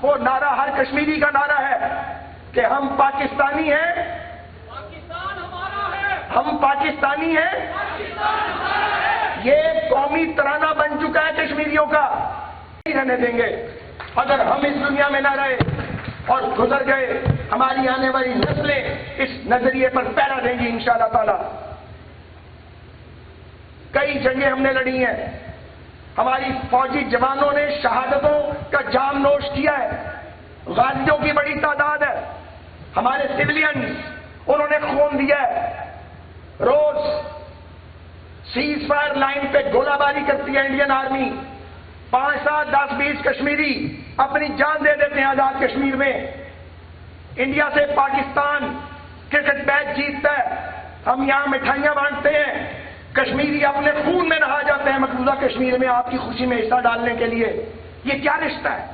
وہ نعرہ ہر کشمیری کا نعرہ ہے کہ ہم پاکستانی ہیں، پاکستان ہمارا ہے، ہم پاکستانی ہیں۔ پاکستان ہمارا ہے۔ یہ قومی ترانہ بن چکا ہے کشمیریوں کا، نہیں رہنے دیں گے۔ اگر ہم اس دنیا میں نہ رہے اور گزر گئے، ہماری آنے والی نسلیں اس نظریے پر پیرا دیں گی انشاءاللہ تعالی۔ کئی جنگیں ہم نے لڑی ہیں، ہماری فوجی جوانوں نے شہادتوں کا جام نوش کیا ہے، غازیوں کی بڑی تعداد ہے، ہمارے سویلینز انہوں نے خون دیا ہے۔ روز سیز فائر لائن پہ گولہ باری کرتی ہے انڈین آرمی، 5 7 10 20 کشمیری اپنی جان دے دیتے ہیں آزاد کشمیر میں۔ انڈیا سے پاکستان کرکٹ میچ جیتتا ہے، ہم یہاں مٹھائیاں بانٹتے ہیں، کشمیری اپنے خون میں نہا جاتے ہیں مقبوضہ کشمیر میں آپ کی خوشی میں حصہ ڈالنے کے لیے۔ یہ کیا رشتہ ہے؟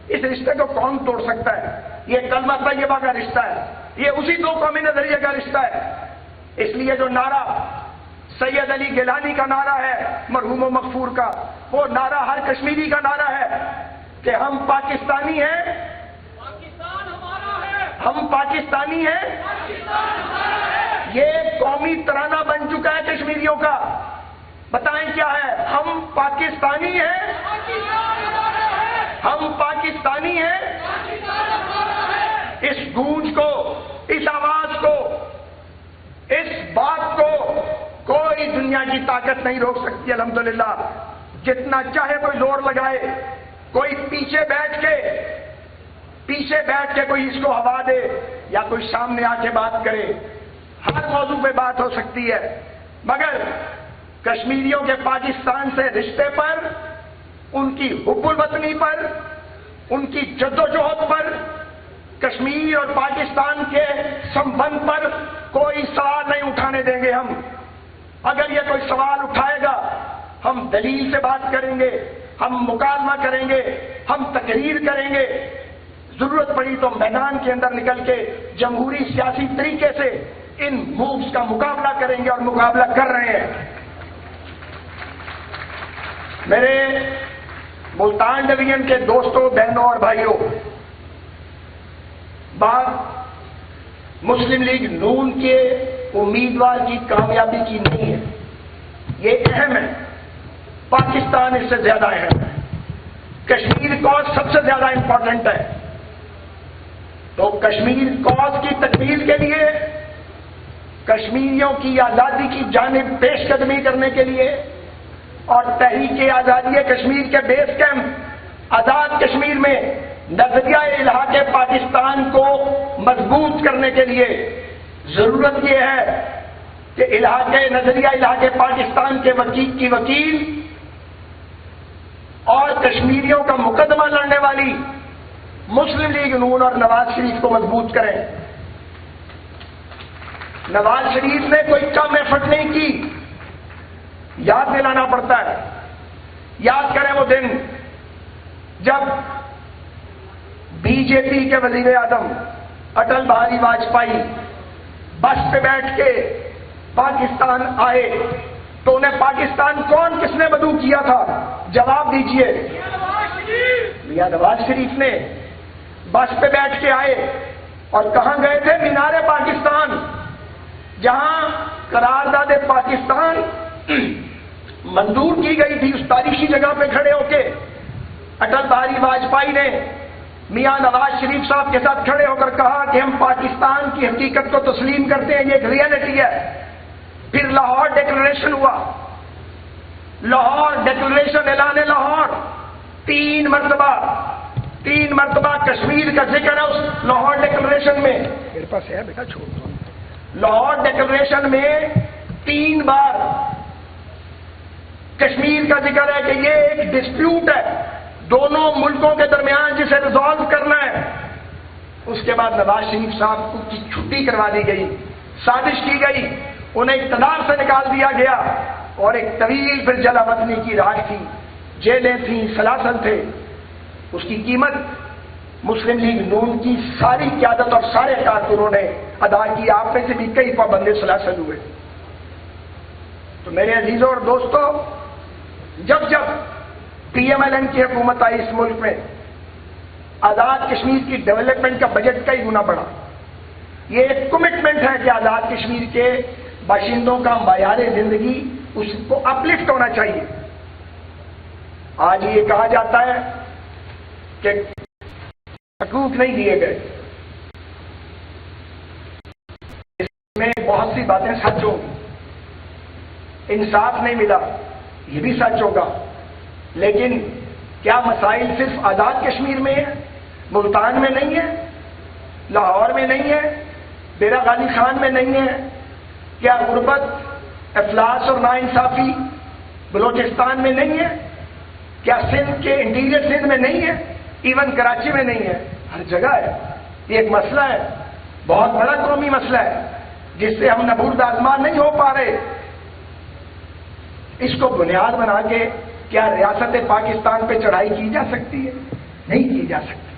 اس رشتے کو کون توڑ سکتا ہے؟ یہ کلمہ طیبہ کا رشتہ ہے، یہ اسی دو قومی نظریے کا رشتہ ہے۔ اس لیے جو نعرہ سید علی گیلانی کا نعرہ ہے مرحوم و مغفور کا، وہ نعرہ ہر کشمیری کا نعرہ ہے کہ ہم پاکستانی ہیں، پاکستان ہمارا ہے، ہم پاکستانی ہیں۔ پاکستان ہمارا ہے۔ یہ قومی ترانہ بن چکا ہے کشمیریوں کا۔ بتائیں کیا ہے؟ ہم پاکستانی ہیں، پاکستان ہمارا ہے، ہم پاکستانی ہیں۔ پاکستان ہمارا ہے۔ اس گونج کو، اس آواز کو، اس بات کو کوئی دنیا کی طاقت نہیں روک سکتی الحمدللہ۔ جتنا چاہے کوئی زور لگائے، کوئی پیچھے بیٹھ کے کوئی اس کو ہوا دے یا کوئی سامنے آ کے بات کرے، ہر موضوع پہ بات ہو سکتی ہے، مگر کشمیریوں کے پاکستان سے رشتے پر، ان کی حب الوطنی پر، ان کی جدوجہد پر، کشمیر اور پاکستان کے سمبند پر کوئی سوال نہیں اٹھانے دیں گے ہم۔ اگر یہ کوئی سوال اٹھائے گا، ہم دلیل سے بات کریں گے، ہم مکالمہ کریں گے، ہم تقریر کریں گے، ضرورت پڑی تو میدان کے اندر نکل کے جمہوری سیاسی طریقے سے ان مووز کا مقابلہ کریں گے اور مقابلہ کر رہے ہیں۔ میرے ملتان ڈویژن کے دوستوں، بہنوں اور بھائیوں، بات مسلم لیگ نون کے امیدوار کی کامیابی کی نہیں ہے، یہ اہم ہے، پاکستان اس سے زیادہ اہم ہے، کشمیر کاز سب سے زیادہ امپورٹنٹ ہے۔ تو کشمیر کاز کی تکمیل کے لیے، کشمیریوں کی آزادی کی جانب پیش قدمی کرنے کے لیے اور تحریک آزادی کشمیر کے بیس کیمپ آزاد کشمیر میں نظریہ الحاق پاکستان کو مضبوط کرنے کے لیے ضرورت یہ ہے کہ نظریہ الحاق پاکستان کے وکیل اور کشمیریوں کا مقدمہ لڑنے والی مسلم لیگ نون اور نواز شریف کو مضبوط کریں۔ نواز شریف نے کوئی کم ایفرٹ نہیں کی، یاد دلانا پڑتا ہے، یاد کریں وہ دن جب بی جے پی کے وزیر اعظم اٹل بہاری واجپئی بس پہ بیٹھ کے پاکستان آئے تو انہیں پاکستان کس نے بدو کیا تھا؟ جواب دیجئے۔ میاں نواز شریف نے بس پہ بیٹھ کے آئے اور کہاں گئے تھے؟ مینار پاکستان، جہاں قرارداد پاکستان منظور کی گئی تھی۔ اس تاریخی جگہ پہ کھڑے ہو کے اٹل بہاری واجپئی نے میاں نواز شریف صاحب کے ساتھ کھڑے ہو کر کہا کہ ہم پاکستان کی حقیقت کو تسلیم کرتے ہیں، یہ ایک ریئلٹی ہے۔ پھر لاہور ڈکلریشن ہوا، لاہور ڈکلریشن، اعلان لاہور، 3 مرتبہ کشمیر کا ذکر ہے اس لاہور ڈکلریشن میں۔ میرے پاس ہے بیٹا، چھوڑ دو۔ لاہور ڈکلریشن میں 3 بار کشمیر کا ذکر ہے کہ یہ ایک ڈسپیوٹ ہے دونوں ملکوں کے درمیان جسے ریزالو کرنا ہے۔ اس کے بعد نواز شریف صاحب کی چھٹی کروا دی گئی، سازش کی گئی، انہیں اقتدار سے نکال دیا گیا اور ایک طویل پھر جلا وطنی کی راہ تھی، جیلیں تھیں، سلاسل تھے۔ اس کی قیمت مسلم لیگ نون کی ساری قیادت اور سارے کارکنوں نے ادا کی، آپ میں سے بھی کئی پابند سلاسل ہوئے۔ تو میرے عزیزوں اور دوستوں، جب پی ایم ایل این کی حکومت آئی اس ملک میں، آزاد کشمیر کی ڈیولپمنٹ کا بجٹ کئی گنا بڑھا. یہ ایک کمٹمنٹ ہے کہ آزاد کشمیر کے باشندوں کا معیار زندگی اس کو اپلفٹ ہونا چاہیے. آج یہ کہا جاتا ہے کہ حقوق نہیں دیے گئے. اس میں بہت سی باتیں سچ ہوں. انصاف نہیں ملا یہ بھی سچ ہوگا. لیکن کیا مسائل صرف آزاد کشمیر میں ہے؟ ملتان میں نہیں ہے؟ لاہور میں نہیں ہے؟ ڈیرہ غازی خان میں نہیں ہے؟ کیا غربت، افلاس اور ناانصافی بلوچستان میں نہیں ہے؟ کیا سندھ کے انٹیریئر سندھ میں نہیں ہے؟ ایون کراچی میں نہیں ہے؟ ہر جگہ ہے. یہ ایک مسئلہ ہے، بہت بڑا قومی مسئلہ ہے جس سے ہم نبورد آزما نہیں ہو پا رہے. اس کو بنیاد بنا کے کیا ریاست پاکستان پہ چڑھائی کی جا سکتی ہے؟ نہیں کی جا سکتی.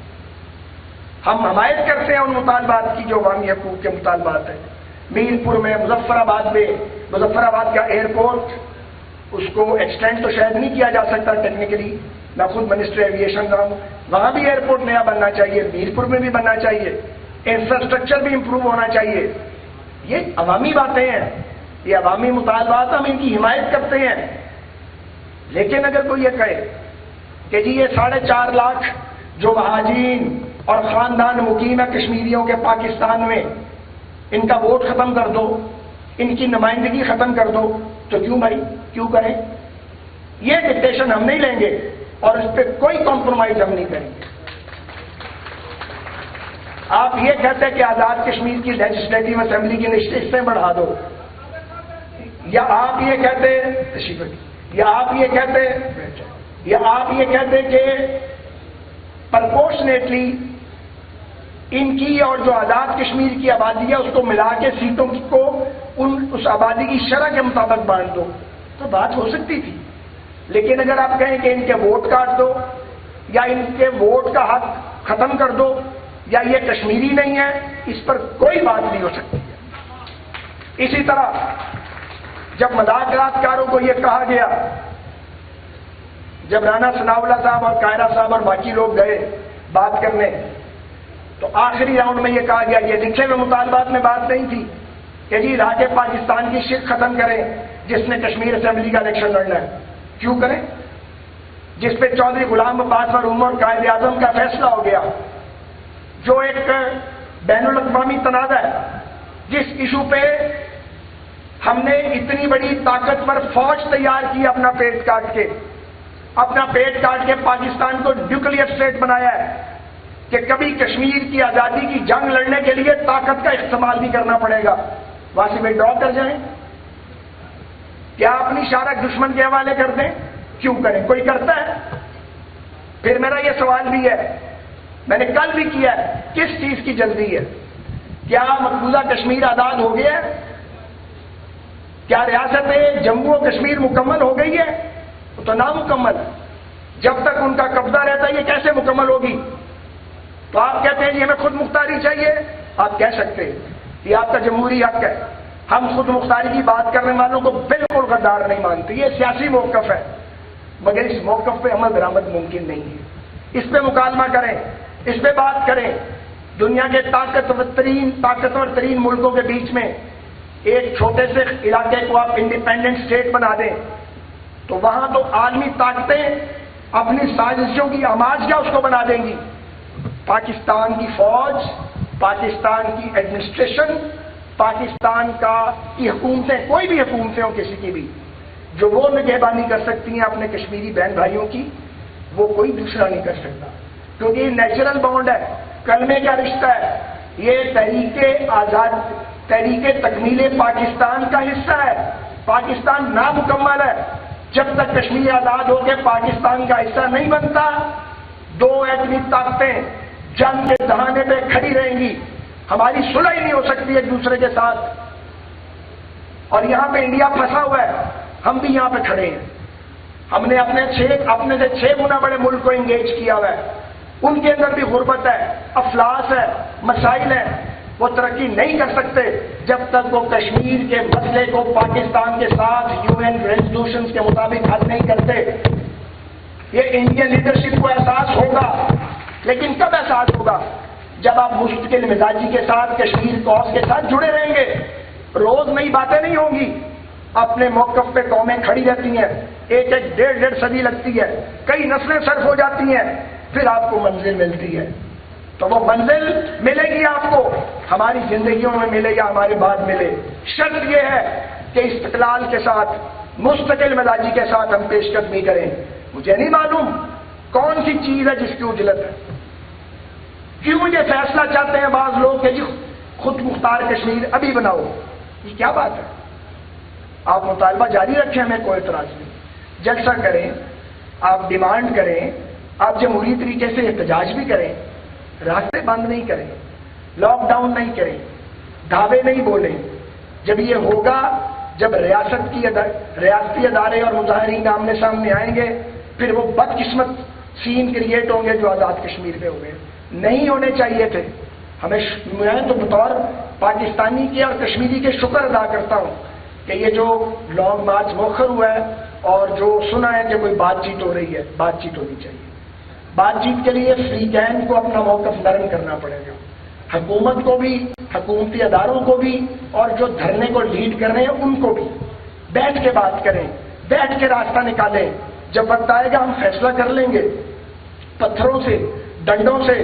ہم حمایت کرتے ہیں ان مطالبات کی جو عوامی حقوق کے مطالبات ہیں. میر پور میں، مظفر آباد میں، مظفر آباد کا ایئرپورٹ اس کو ایکسٹینڈ تو شاید نہیں کیا جا سکتا ٹیکنیکلی، میں خود منسٹر ایویشن کا ہوں. وہاں بھی ایئرپورٹ نیا بننا چاہیے، میر پور میں بھی بننا چاہیے، انفراسٹرکچر بھی امپروو ہونا چاہیے. یہ عوامی باتیں ہیں، یہ عوامی مطالبات، ہم ان کی حمایت کرتے ہیں. لیکن اگر کوئی یہ کہے کہ جی یہ 4.5 لاکھ جو مہاجرین اور خاندان مقیم ہے کشمیریوں کے پاکستان میں، ان کا ووٹ ختم کر دو، ان کی نمائندگی ختم کر دو، تو کیوں بھائی، کیوں کریں؟ یہ ڈکٹیشن ہم نہیں لیں گے اور اس پہ کوئی کمپرومائز ہم نہیں کریں گے. آپ یہ کہتے ہیں کہ آزاد کشمیر کی لیجسلیٹو اسمبلی کی نشستیں بڑھا دو، یا آپ یہ کہتے کہ پرپورشنیٹلی ان کی اور جو آزاد کشمیر کی آبادی ہے اس کو ملا کے سیٹوں کو اس آبادی کی شرح کے مطابق بانٹ دو، تو بات ہو سکتی تھی. لیکن اگر آپ کہیں کہ ان کے ووٹ کاٹ دو، یا ان کے ووٹ کا حق ختم کر دو، یا یہ کشمیری نہیں ہے، اس پر کوئی بات نہیں ہو سکتی ہے. اسی طرح جب مذاکرات کاروں کو یہ کہا گیا، جب رانا ثناء اللہ صاحب اور قاہرہ صاحب اور باقی لوگ گئے بات کرنے، تو آخری راؤنڈ میں یہ کہا گیا، یہ لکھے ہوئے مطالبات میں بات نہیں تھی کہ جی راج پاکستان کی شرک ختم کریں جس نے کشمیر اسمبلی کا الیکشن لڑنا ہے. کیوں کریں؟ جس پہ چودھری غلام عباس اور عمر قائد اعظم کا فیصلہ ہو گیا، جو ایک بین الاقوامی تنازع ہے، جس ایشو پہ ہم نے اتنی بڑی طاقتور فوج تیار کی، اپنا پیٹ کاٹ کے پاکستان کو نیوکلیئر اسٹیٹ بنایا ہے کہ کبھی کشمیر کی آزادی کی جنگ لڑنے کے لیے طاقت کا استعمال بھی کرنا پڑے گا. وہاں سے ڈرا کر جائیں؟ کیا اپنی شارک دشمن کے حوالے کر دیں؟ کیوں کریں؟ کوئی کرتا ہے؟ پھر میرا یہ سوال بھی ہے، میں نے کل بھی کیا ہے، کس چیز کی جلدی ہے؟ کیا مقبوضہ کشمیر آزاد ہو گیا ہے؟ کیا ریاست جموں و کشمیر مکمل ہو گئی ہے؟ تو نامکمل. جب تک ان کا قبضہ رہتا ہے یہ کیسے مکمل ہوگی؟ تو آپ کہتے ہیں جی ہمیں خود مختاری چاہیے. آپ کہہ سکتے ہیں، یہ آپ کا جمہوری حق ہے. ہم خود مختاری کی بات کرنے والوں کو بالکل غدار نہیں مانتے. یہ سیاسی موقف ہے، مگر اس موقف پہ عمل درآمد ممکن نہیں ہے. اس پہ مکالمہ کریں، اس پہ بات کریں. دنیا کے طاقتور ترین ملکوں کے بیچ میں ایک چھوٹے سے علاقے کو آپ انڈیپینڈنٹ اسٹیٹ بنا دیں تو وہاں تو عالمی طاقتیں اپنی سازشوں کی آماج کیا اس کو بنا دیں گی. پاکستان کی فوج، پاکستان کی ایڈمنسٹریشن، پاکستان کی حکومتیں، کوئی بھی حکومتیں ہوں کسی کی بھی، جو وہ نگہبانی کر سکتی ہیں اپنے کشمیری بہن بھائیوں کی، وہ کوئی دوسرا نہیں کر سکتا. کیونکہ یہ نیچرل بانڈ ہے، کلمے کا رشتہ ہے. یہ تحریک تکمیل پاکستان کا حصہ ہے. پاکستان نامکمل ہے. جب تک کشمیر آزاد ہو کے پاکستان کا حصہ نہیں بنتا، دو ایٹمی طاقتیں جنگ کے دہانے پہ کھڑی رہیں گی. ہماری صلح ہی نہیں ہو سکتی ایک دوسرے کے ساتھ. اور یہاں پہ انڈیا پھنسا ہوا ہے، ہم بھی یہاں پہ کھڑے ہیں. ہم نے اپنے سے 6 گنا بڑے ملک کو انگیج کیا ہوا ہے. ان کے اندر بھی غربت ہے، افلاس ہے، مسائل ہیں. وہ ترقی نہیں کر سکتے جب تک وہ کشمیر کے مسئلے کو پاکستان کے ساتھ UN ریزولوشنز کے مطابق حل نہیں کرتے. یہ انڈین لیڈرشپ کو احساس ہوگا لیکن کب احساس ہوگا؟ جب آپ مستقل مزاجی کے ساتھ کشمیر کاز کے ساتھ جڑے رہیں گے. روز نئی باتیں نہیں ہوں گی. اپنے موقف پہ قومیں کھڑی رہتی ہیں، ایک ڈیڑھ صدی لگتی ہے، کئی نسلیں صرف ہو جاتی ہیں، پھر آپ کو منزل ملتی ہے. تو وہ منزل ملے گی آپ کو، ہماری زندگیوں میں ملے یا ہمارے بعد ملے. شرط یہ ہے کہ استقلال کے ساتھ، مستقل مزاجی کے ساتھ ہم پیش قدمی کریں. مجھے نہیں معلوم کون سی چیز ہے جس کی اجلت ہے. کیوں یہ فیصلہ چاہتے ہیں بعض لوگ کہ جی خود مختار کشمیر ابھی بناؤ؟ یہ کیا بات ہے؟ آپ مطالبہ جاری رکھیں، ہمیں کوئی اعتراض نہیں. جلسہ کریں، آپ ڈیمانڈ کریں، آپ جمہوری طریقے سے احتجاج بھی کریں، راستے بند نہیں کریں، لاک ڈاؤن نہیں کریں، دعوے نہیں بولیں. جب یہ ہوگا، جب ریاستی ادارے اور مظاہرین آمنے سامنے آئیں گے، پھر وہ بدقسمت سین کریٹ ہوں گے جو آزاد کشمیر میں ہوئے. نہیں ہونے چاہیے تھے. میں تو بطور پاکستانی کے اور کشمیری کے شکر ادا کرتا ہوں کہ یہ جو لانگ مارچ مؤخر ہوا ہے اور جو سنا ہے کہ کوئی بات چیت ہو رہی ہے. بات چیت ہونی چاہیے. بات چیت کے لیے فری کین کو اپنا موقف نرم کرنا پڑے گا. حکومت کو بھی، حکومتی اداروں کو بھی، اور جو دھرنے کو لیڈ کر رہے ہیں ان کو بھی بیٹھ کے بات کریں، بیٹھ کے راستہ نکالیں. جب وقت آئے گا ہم فیصلہ کر لیں گے. پتھروں سے، ڈنڈوں سے،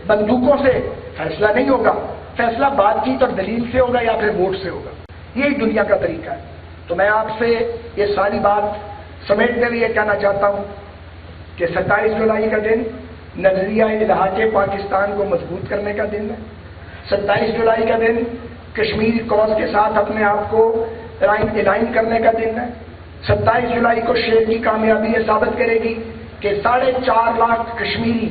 بندوقوں سے فیصلہ نہیں ہوگا. فیصلہ بات چیت اور دلیل سے ہوگا یا پھر ووٹ سے ہوگا. یہی دنیا کا طریقہ ہے. تو میں آپ سے یہ ساری بات سمیٹتے ہوئے یہ کہنا چاہتا ہوں کہ 27 جولائی کا دن نظریہ الحاق پاکستان کو مضبوط کرنے کا دن ہے. 27 جولائی کا دن کشمیر کاز کے ساتھ اپنے آپ کو الائن کرنے کا دن ہے. 27 جولائی کو شیر کی کامیابی یہ ثابت کرے گی کہ 4.5 لاکھ کشمیری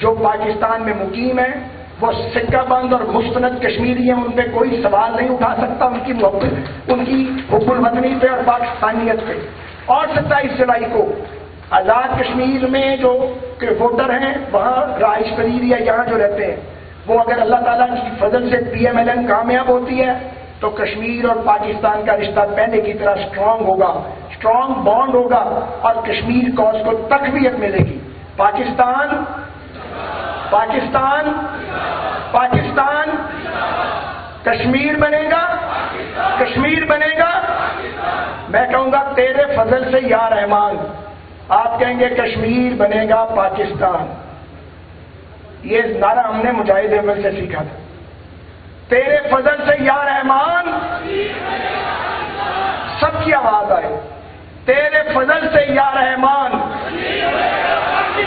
جو پاکستان میں مقیم ہیں وہ سکہ بند اور مستند کشمیری ہیں. ان پہ کوئی سوال نہیں اٹھا سکتا ان کی محبت، ان کی حب الوطنی پہ اور پاکستانیت پہ. اور 27 جولائی کو آزاد کشمیر میں جو ووٹر ہیں، وہاں رہائش پذیر یا یہاں جو رہتے ہیں، وہ اگر اللہ تعالیٰ کی فضل سے PMLN کامیاب ہوتی ہے تو کشمیر اور پاکستان کا رشتہ پہلے کی طرح اسٹرانگ ہوگا، اسٹرانگ بانڈ ہوگا اور کشمیر کاز کو تقویت ملے گی. پاکستان، پاکستان، پاکستان، کشمیر بنے گا، کشمیر بنے گا. میں کہوں گا تیرے فضل سے یا رحمان. آپ کہیں گے کشمیر بنے گا پاکستان. یہ نعرہ ہم نے مجاہد اول سے سیکھا تھا. تیرے فضل سے یا رحمان، سب کی آواز آئے. تیرے فضل سے یا رحمان.